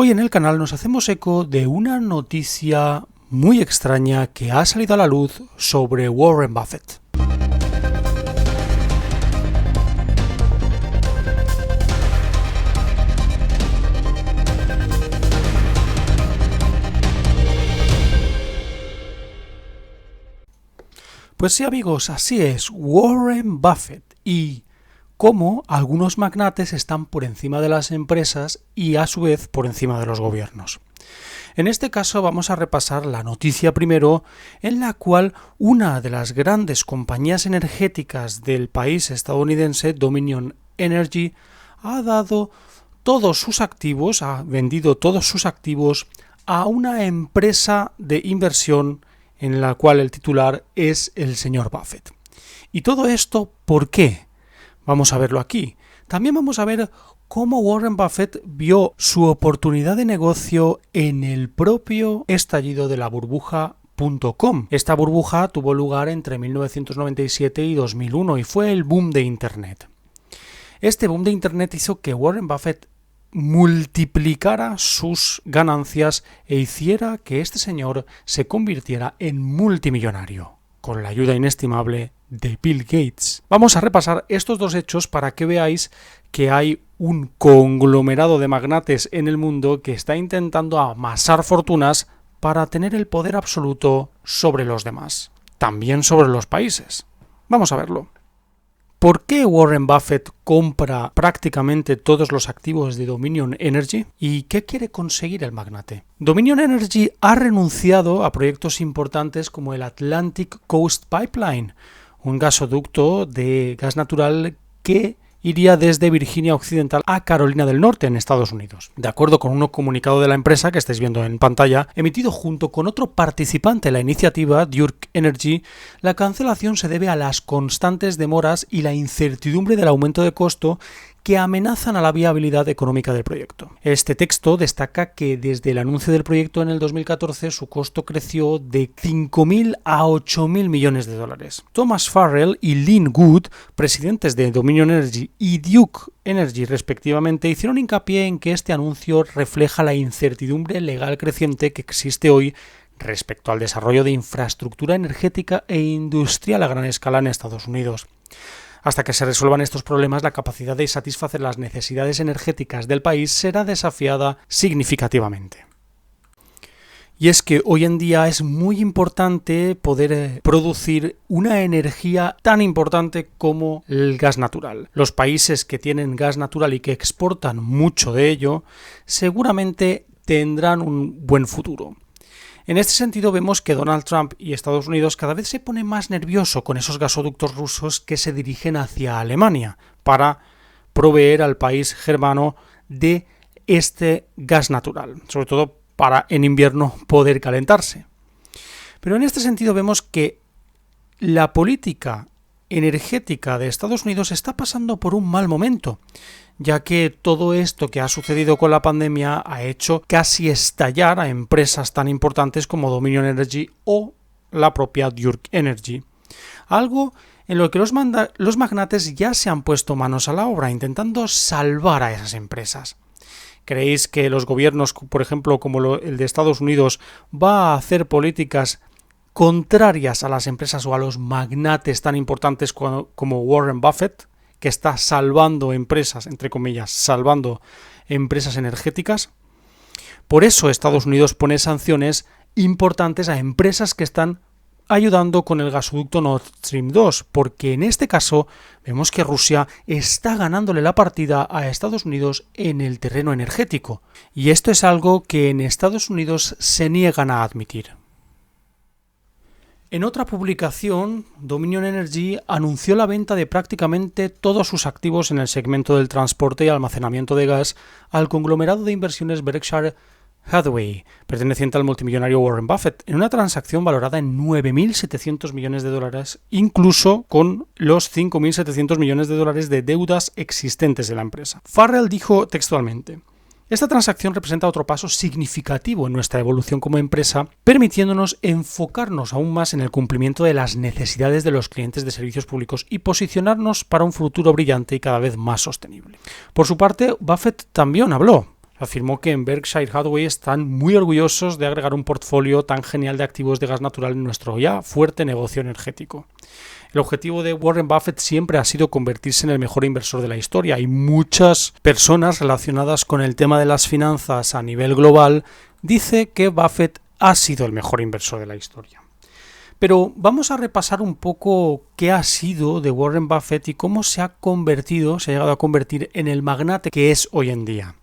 Hoy en el canal nos hacemos eco de una noticia muy extraña que ha salido a la luz sobre Warren Buffett. Pues sí, amigos, así es, Warren Buffett, y cómo algunos magnates están por encima de las empresas y a su vez por encima de los gobiernos. En este caso vamos a repasar la noticia primero, en la cual una de las grandes compañías energéticas del país estadounidense, Dominion Energy, ha dado todos sus activos, ha vendido todos sus activos a una empresa de inversión en la cual el titular es el señor Buffett. Y todo esto, ¿por qué? Vamos a verlo aquí. También vamos a ver cómo Warren Buffett vio su oportunidad de negocio en el propio estallido de la burbuja.com. Esta burbuja tuvo lugar entre 1997 y 2001 y fue el boom de Internet. Este boom de Internet hizo que Warren Buffett multiplicara sus ganancias e hiciera que este señor se convirtiera en multimillonario, con la ayuda inestimable de Bill Gates. Vamos a repasar estos dos hechos para que veáis que hay un conglomerado de magnates en el mundo que está intentando amasar fortunas para tener el poder absoluto sobre los demás, también sobre los países. Vamos a verlo. ¿Por qué Warren Buffett compra prácticamente todos los activos de Dominion Energy? ¿Y qué quiere conseguir el magnate? Dominion Energy ha renunciado a proyectos importantes como el Atlantic Coast Pipeline, un gasoducto de gas natural que iría desde Virginia Occidental a Carolina del Norte en Estados Unidos. De acuerdo con un comunicado de la empresa que estáis viendo en pantalla, emitido junto con otro participante en la iniciativa, Duke Energy, la cancelación se debe a las constantes demoras y la incertidumbre del aumento de costo que amenazan a la viabilidad económica del proyecto. Este texto destaca que desde el anuncio del proyecto en el 2014 su costo creció de 5.000 a 8.000 millones de dólares. Thomas Farrell y Lynn Good, presidentes de Dominion Energy y Duke Energy respectivamente, hicieron hincapié en que este anuncio refleja la incertidumbre legal creciente que existe hoy respecto al desarrollo de infraestructura energética e industrial a gran escala en Estados Unidos. Hasta que se resuelvan estos problemas, la capacidad de satisfacer las necesidades energéticas del país será desafiada significativamente. Y es que hoy en día es muy importante poder producir una energía tan importante como el gas natural. Los países que tienen gas natural y que exportan mucho de ello, seguramente tendrán un buen futuro. En este sentido vemos que Donald Trump y Estados Unidos cada vez se pone más nervioso con esos gasoductos rusos que se dirigen hacia Alemania para proveer al país germano de este gas natural, sobre todo para en invierno poder calentarse. Pero en este sentido vemos que la política energética de Estados Unidos está pasando por un mal momento, ya que todo esto que ha sucedido con la pandemia ha hecho casi estallar a empresas tan importantes como Dominion Energy o la propia Duke Energy. Algo en lo que los magnates ya se han puesto manos a la obra, intentando salvar a esas empresas. ¿Creéis que los gobiernos, por ejemplo, como el de Estados Unidos, va a hacer políticas contrarias a las empresas o a los magnates tan importantes como Warren Buffett, que está salvando empresas, entre comillas, salvando empresas energéticas? Por eso Estados Unidos pone sanciones importantes a empresas que están ayudando con el gasoducto Nord Stream 2, porque en este caso vemos que Rusia está ganándole la partida a Estados Unidos en el terreno energético, y esto es algo que en Estados Unidos se niegan a admitir. En otra publicación, Dominion Energy anunció la venta de prácticamente todos sus activos en el segmento del transporte y almacenamiento de gas al conglomerado de inversiones Berkshire Hathaway, perteneciente al multimillonario Warren Buffett, en una transacción valorada en 9.700 millones de dólares, incluso con los 5.700 millones de dólares de deudas existentes de la empresa. Farrell dijo textualmente: esta transacción representa otro paso significativo en nuestra evolución como empresa, permitiéndonos enfocarnos aún más en el cumplimiento de las necesidades de los clientes de servicios públicos y posicionarnos para un futuro brillante y cada vez más sostenible. Por su parte, Buffett también habló. Afirmó que en Berkshire Hathaway están muy orgullosos de agregar un portfolio tan genial de activos de gas natural en nuestro ya fuerte negocio energético. El objetivo de Warren Buffett siempre ha sido convertirse en el mejor inversor de la historia y muchas personas relacionadas con el tema de las finanzas a nivel global dicen que Buffett ha sido el mejor inversor de la historia. Pero vamos a repasar un poco qué ha sido de Warren Buffett y cómo se ha llegado a convertir en el magnate que es hoy en día.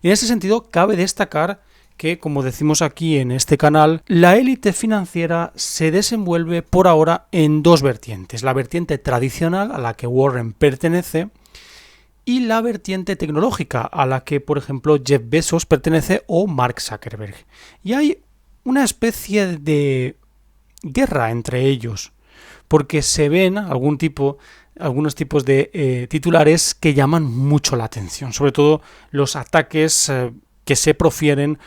Y en ese sentido, cabe destacar que, como decimos aquí en este canal, la élite financiera se desenvuelve por ahora en dos vertientes. La vertiente tradicional, a la que Warren pertenece, y la vertiente tecnológica, a la que, por ejemplo, Jeff Bezos pertenece o Mark Zuckerberg. Y hay una especie de guerra entre ellos, porque se ven algunos tipos de titulares que llaman mucho la atención, sobre todo los ataques que se profieren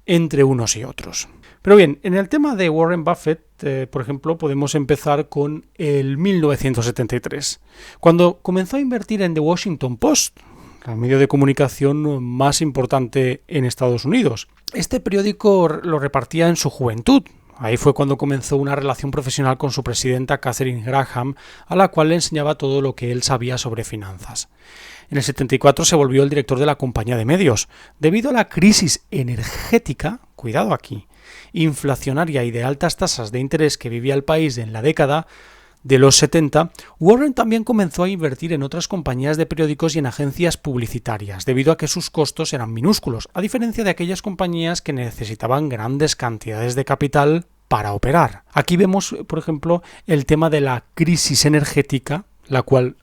entre unos y otros. Pero bien, en el tema de Warren Buffett, por ejemplo, podemos empezar con el 1973, cuando comenzó a invertir en The Washington Post, el medio de comunicación más importante en Estados Unidos. Este periódico lo repartía en su juventud. Ahí fue cuando comenzó una relación profesional con su presidenta Katharine Graham, a la cual le enseñaba todo lo que él sabía sobre finanzas. En el 74 se volvió el director de la compañía de medios. Debido a la crisis energética, cuidado aquí, inflacionaria y de altas tasas de interés que vivía el país en la década de los 70, Warren también comenzó a invertir en otras compañías de periódicos y en agencias publicitarias, debido a que sus costos eran minúsculos, a diferencia de aquellas compañías que necesitaban grandes cantidades de capital para operar. Aquí vemos, por ejemplo, el tema de la crisis energética, a la cual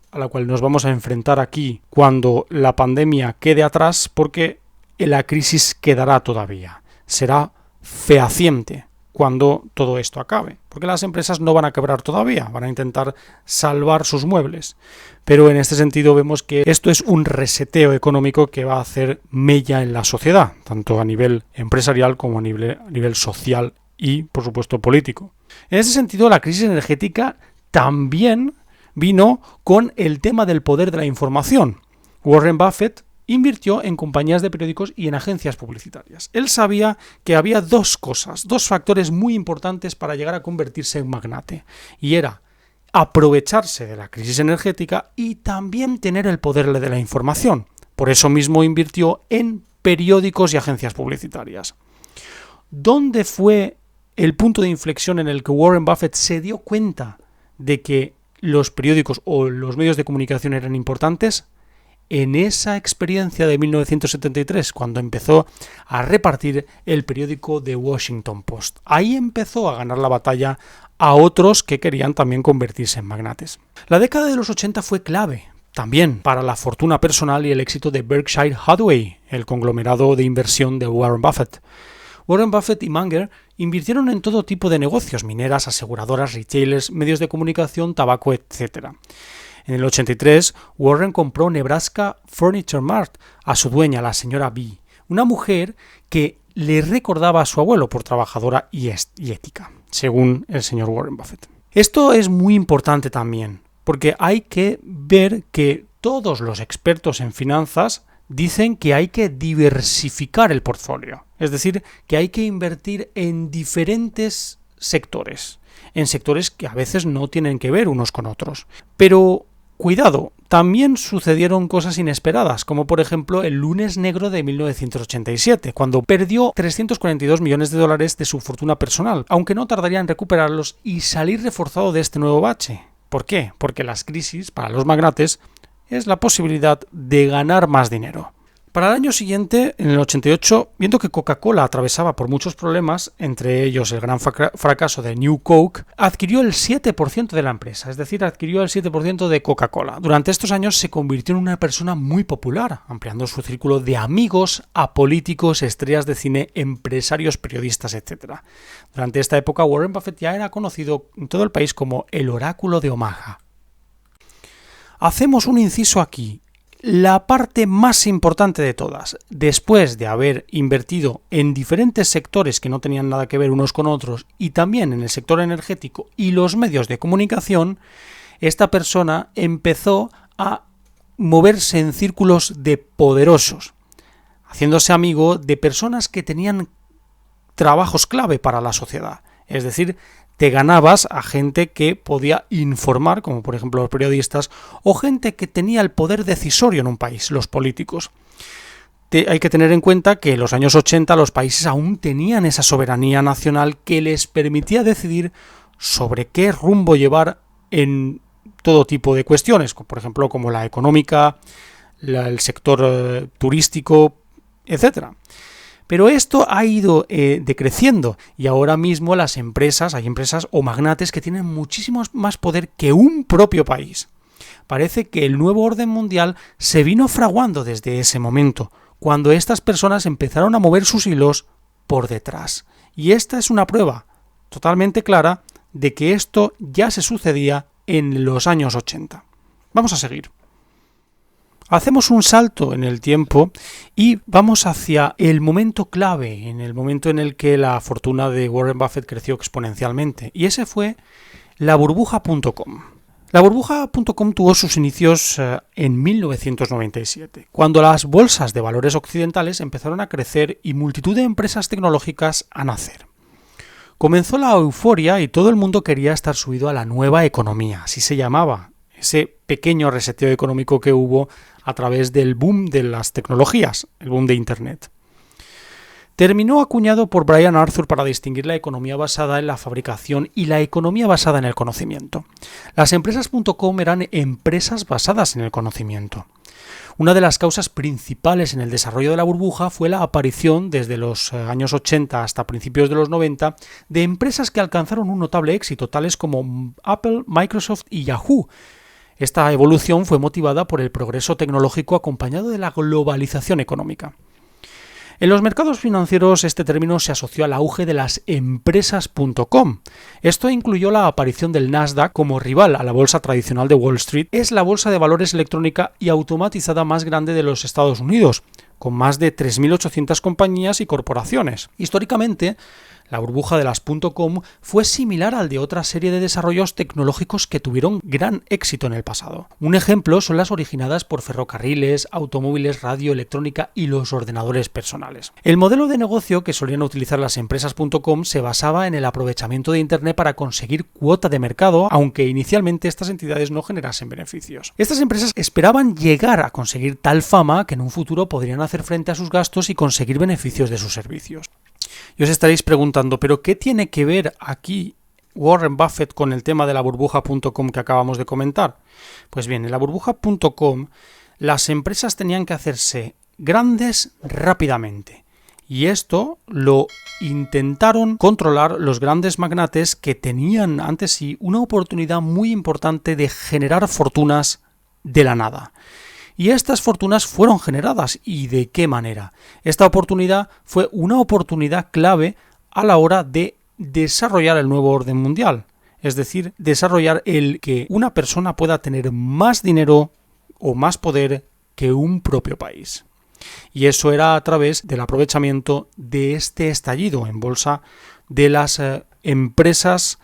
nos vamos a enfrentar aquí cuando la pandemia quede atrás, porque la crisis quedará todavía. Será fehaciente cuando todo esto acabe, porque las empresas no van a quebrar todavía, van a intentar salvar sus muebles. Pero en este sentido vemos que esto es un reseteo económico que va a hacer mella en la sociedad, tanto a nivel empresarial como a nivel social y, por supuesto, político. En ese sentido, la crisis energética también vino con el tema del poder de la información. Warren Buffett invirtió en compañías de periódicos y en agencias publicitarias. Él sabía que había dos factores muy importantes para llegar a convertirse en magnate, y era aprovecharse de la crisis energética y también tener el poder de la información. Por eso mismo invirtió en periódicos y agencias publicitarias. ¿Dónde fue el punto de inflexión en el que Warren Buffett se dio cuenta de que los periódicos o los medios de comunicación eran importantes? En esa experiencia de 1973, cuando empezó a repartir el periódico The Washington Post. Ahí empezó a ganar la batalla a otros que querían también convertirse en magnates. La década de los 80 fue clave también para la fortuna personal y el éxito de Berkshire Hathaway, el conglomerado de inversión de Warren Buffett. Warren Buffett y Munger invirtieron en todo tipo de negocios: mineras, aseguradoras, retailers, medios de comunicación, tabaco, etc. En el 83, Warren compró Nebraska Furniture Mart a su dueña, la señora B., una mujer que le recordaba a su abuelo por trabajadora y ética, según el señor Warren Buffett. Esto es muy importante también, porque hay que ver que todos los expertos en finanzas dicen que hay que diversificar el portfolio, es decir, que hay que invertir en diferentes sectores, en sectores que a veces no tienen que ver unos con otros. Pero cuidado, también sucedieron cosas inesperadas, como por ejemplo el lunes negro de 1987, cuando perdió 342 millones de dólares de su fortuna personal, aunque no tardaría en recuperarlos y salir reforzado de este nuevo bache. ¿Por qué? Porque las crisis, para los magnates, es la posibilidad de ganar más dinero. Para el año siguiente, en el 88, viendo que Coca-Cola atravesaba por muchos problemas, entre ellos el gran fracaso de New Coke, adquirió el 7% de la empresa, es decir, adquirió el 7% de Coca-Cola. Durante estos años se convirtió en una persona muy popular, ampliando su círculo de amigos a políticos, estrellas de cine, empresarios, periodistas, etc. Durante esta época, Warren Buffett ya era conocido en todo el país como el Oráculo de Omaha. Hacemos un inciso aquí. La parte más importante de todas, después de haber invertido en diferentes sectores que no tenían nada que ver unos con otros y también en el sector energético y los medios de comunicación, esta persona empezó a moverse en círculos de poderosos, haciéndose amigo de personas que tenían trabajos clave para la sociedad. Es decir, te ganabas a gente que podía informar, como por ejemplo los periodistas, o gente que tenía el poder decisorio en un país, los políticos. Hay que tener en cuenta que en los años 80 los países aún tenían esa soberanía nacional que les permitía decidir sobre qué rumbo llevar en todo tipo de cuestiones, por ejemplo como la económica, el sector turístico, etc. Pero esto ha ido decreciendo y ahora mismo hay empresas o magnates que tienen muchísimo más poder que un propio país. Parece que el nuevo orden mundial se vino fraguando desde ese momento, cuando estas personas empezaron a mover sus hilos por detrás. Y esta es una prueba totalmente clara de que esto ya se sucedía en los años 80. Vamos a seguir. Hacemos un salto en el tiempo y vamos hacia el momento clave, en el momento en el que la fortuna de Warren Buffett creció exponencialmente, y ese fue la burbuja.com. La burbuja.com tuvo sus inicios en 1997, cuando las bolsas de valores occidentales empezaron a crecer y multitud de empresas tecnológicas a nacer. Comenzó la euforia y todo el mundo quería estar subido a la nueva economía, así se llamaba, ese pequeño reseteo económico que hubo a través del boom de las tecnologías, el boom de Internet. Terminó acuñado por Brian Arthur para distinguir la economía basada en la fabricación y la economía basada en el conocimiento. Las empresas.com eran empresas basadas en el conocimiento. Una de las causas principales en el desarrollo de la burbuja fue la aparición, desde los años 80 hasta principios de los 90, de empresas que alcanzaron un notable éxito, tales como Apple, Microsoft y Yahoo. Esta evolución fue motivada por el progreso tecnológico acompañado de la globalización económica. En los mercados financieros este término se asoció al auge de las empresas.com. Esto incluyó la aparición del Nasdaq como rival a la bolsa tradicional de Wall Street. Es la bolsa de valores electrónica y automatizada más grande de los Estados Unidos, con más de 3.800 compañías y corporaciones. Históricamente, la burbuja de las .com fue similar al de otra serie de desarrollos tecnológicos que tuvieron gran éxito en el pasado. Un ejemplo son las originadas por ferrocarriles, automóviles, radio, electrónica y los ordenadores personales. El modelo de negocio que solían utilizar las empresas.com se basaba en el aprovechamiento de Internet para conseguir cuota de mercado, aunque inicialmente estas entidades no generasen beneficios. Estas empresas esperaban llegar a conseguir tal fama que en un futuro podrían hacer frente a sus gastos y conseguir beneficios de sus servicios. Y os estaréis preguntando, ¿pero qué tiene que ver aquí Warren Buffett con el tema de la burbuja.com que acabamos de comentar? Pues bien, en la burbuja.com las empresas tenían que hacerse grandes rápidamente. Y esto lo intentaron controlar los grandes magnates que tenían ante sí una oportunidad muy importante de generar fortunas de la nada. Y estas fortunas fueron generadas. ¿Y de qué manera? Esta oportunidad fue una oportunidad clave a la hora de desarrollar el nuevo orden mundial. Es decir, desarrollar el que una persona pueda tener más dinero o más poder que un propio país. Y eso era a través del aprovechamiento de este estallido en bolsa de las empresas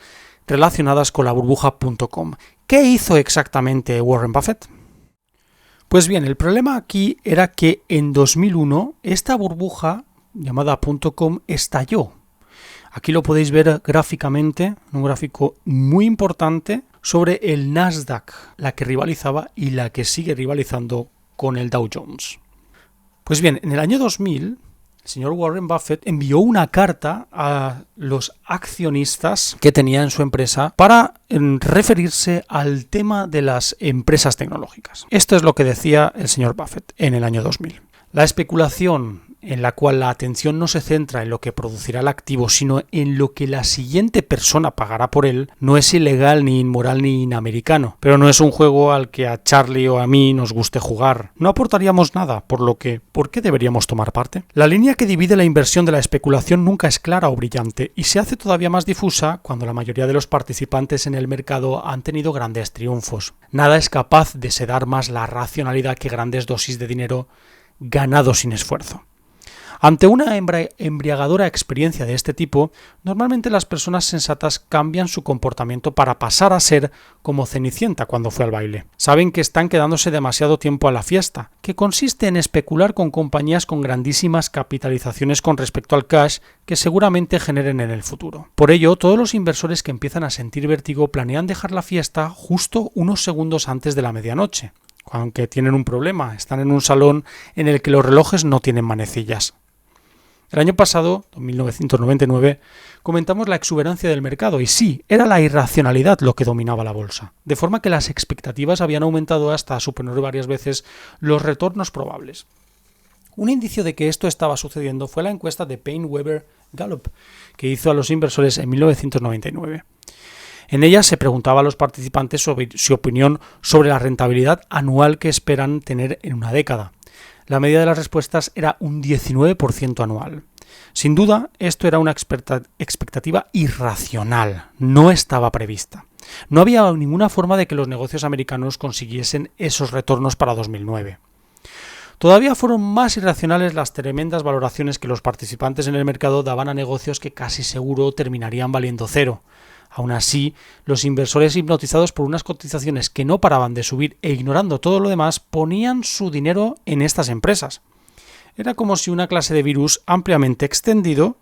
relacionadas con la burbuja.com. ¿Qué hizo exactamente Warren Buffett? Pues bien, el problema aquí era que en 2001 esta burbuja llamada .com estalló. Aquí lo podéis ver gráficamente, un gráfico muy importante sobre el Nasdaq, la que rivalizaba y la que sigue rivalizando con el Dow Jones. Pues bien, en el año 2000, el señor Warren Buffett envió una carta a los accionistas que tenía en su empresa para referirse al tema de las empresas tecnológicas. Esto es lo que decía el señor Buffett en el año 2000. La especulación en la cual la atención no se centra en lo que producirá el activo, sino en lo que la siguiente persona pagará por él, no es ilegal, ni inmoral, ni inamericano, pero no es un juego al que a Charlie o a mí nos guste jugar. No aportaríamos nada, ¿por qué deberíamos tomar parte? La línea que divide la inversión de la especulación nunca es clara o brillante, y se hace todavía más difusa cuando la mayoría de los participantes en el mercado han tenido grandes triunfos. Nada es capaz de sedar más la racionalidad que grandes dosis de dinero ganado sin esfuerzo. Ante una embriagadora experiencia de este tipo, normalmente las personas sensatas cambian su comportamiento para pasar a ser como Cenicienta cuando fue al baile. Saben que están quedándose demasiado tiempo a la fiesta, que consiste en especular con compañías con grandísimas capitalizaciones con respecto al cash que seguramente generen en el futuro. Por ello, todos los inversores que empiezan a sentir vértigo planean dejar la fiesta justo unos segundos antes de la medianoche. Aunque tienen un problema, están en un salón en el que los relojes no tienen manecillas. El año pasado, en 1999, comentamos la exuberancia del mercado y sí, era la irracionalidad lo que dominaba la bolsa, de forma que las expectativas habían aumentado hasta superar varias veces los retornos probables. Un indicio de que esto estaba sucediendo fue la encuesta de Paine-Webber Gallup, que hizo a los inversores en 1999. En ella se preguntaba a los participantes sobre su opinión sobre la rentabilidad anual que esperan tener en una década. La media de las respuestas era un 19% anual. Sin duda, esto era una expectativa irracional, no estaba prevista. No había ninguna forma de que los negocios americanos consiguiesen esos retornos para 2009. Todavía fueron más irracionales las tremendas valoraciones que los participantes en el mercado daban a negocios que casi seguro terminarían valiendo cero. Aún así, los inversores hipnotizados por unas cotizaciones que no paraban de subir e ignorando todo lo demás, ponían su dinero en estas empresas. Era como si una clase de virus ampliamente extendido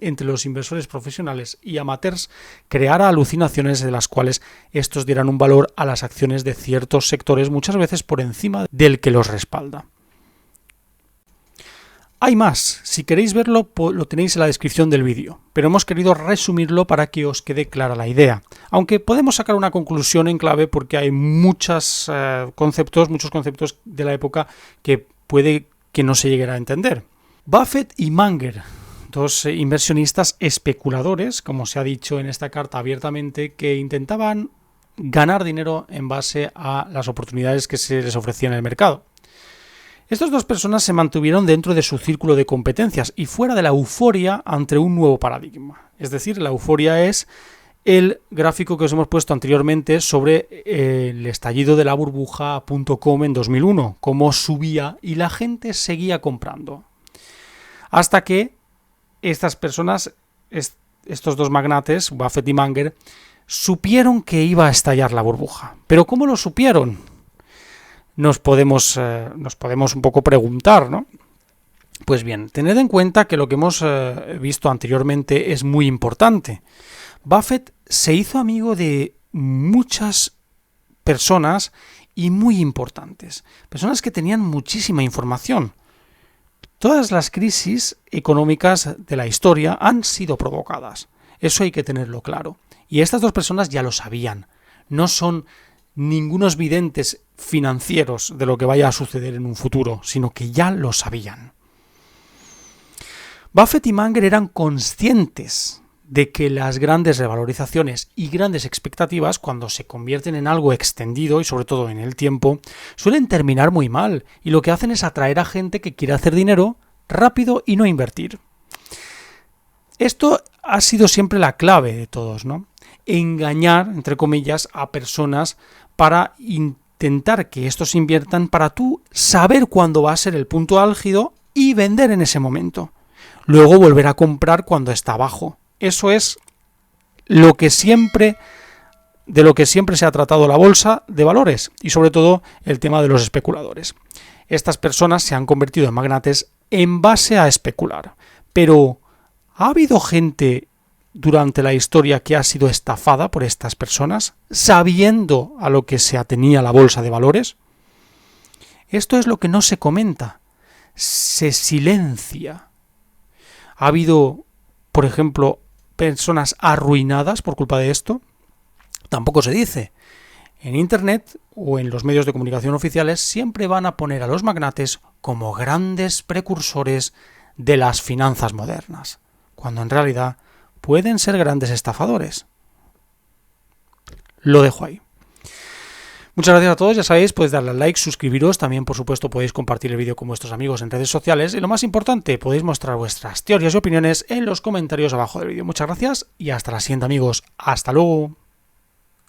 entre los inversores profesionales y amateurs creara alucinaciones de las cuales estos dieran un valor a las acciones de ciertos sectores muchas veces por encima del que los respalda. Hay más, si queréis verlo lo tenéis en la descripción del vídeo, pero hemos querido resumirlo para que os quede clara la idea, aunque podemos sacar una conclusión en clave porque hay muchos conceptos de la época que puede que no se lleguen a entender. Buffett y Munger, dos inversionistas especuladores, como se ha dicho en esta carta abiertamente, que intentaban ganar dinero en base a las oportunidades que se les ofrecían en el mercado. Estas dos personas se mantuvieron dentro de su círculo de competencias y fuera de la euforia ante un nuevo paradigma. Es decir, la euforia es el gráfico que os hemos puesto anteriormente sobre el estallido de la burbuja.com en 2001, cómo subía y la gente seguía comprando. Hasta que estas personas, estos dos magnates, Buffett y Munger, supieron que iba a estallar la burbuja. ¿Pero cómo lo supieron? Nos podemos un poco preguntar, ¿no? Pues bien, tened en cuenta que lo que hemos visto anteriormente es muy importante. Buffett se hizo amigo de muchas personas y muy importantes, personas que tenían muchísima información. Todas las crisis económicas de la historia han sido provocadas, eso hay que tenerlo claro. Y estas dos personas ya lo sabían, no son ningunos videntes financieros de lo que vaya a suceder en un futuro, sino que ya lo sabían. Buffett y Munger eran conscientes de que las grandes revalorizaciones y grandes expectativas, cuando se convierten en algo extendido y sobre todo en el tiempo, suelen terminar muy mal y lo que hacen es atraer a gente que quiere hacer dinero rápido y no invertir. Esto ha sido siempre la clave de todos, ¿no? Engañar, entre comillas, a personas para intentar que estos inviertan para tú saber cuándo va a ser el punto álgido y vender en ese momento. Luego volver a comprar cuando está bajo. Eso es de lo que siempre se ha tratado la bolsa de valores y sobre todo el tema de los especuladores. Estas personas se han convertido en magnates en base a especular. Pero ¿ha habido gente durante la historia que ha sido estafada por estas personas, sabiendo a lo que se atenía la bolsa de valores? Esto es lo que no se comenta, se silencia. ¿Ha habido, por ejemplo, personas arruinadas por culpa de esto? Tampoco se dice. En Internet o en los medios de comunicación oficiales siempre van a poner a los magnates como grandes precursores de las finanzas modernas, cuando en realidad pueden ser grandes estafadores. Lo dejo ahí. Muchas gracias a todos, ya sabéis, podéis darle al like, suscribiros, también por supuesto podéis compartir el vídeo con vuestros amigos en redes sociales y lo más importante, podéis mostrar vuestras teorías y opiniones en los comentarios abajo del vídeo. Muchas gracias y hasta la siguiente, amigos. Hasta luego.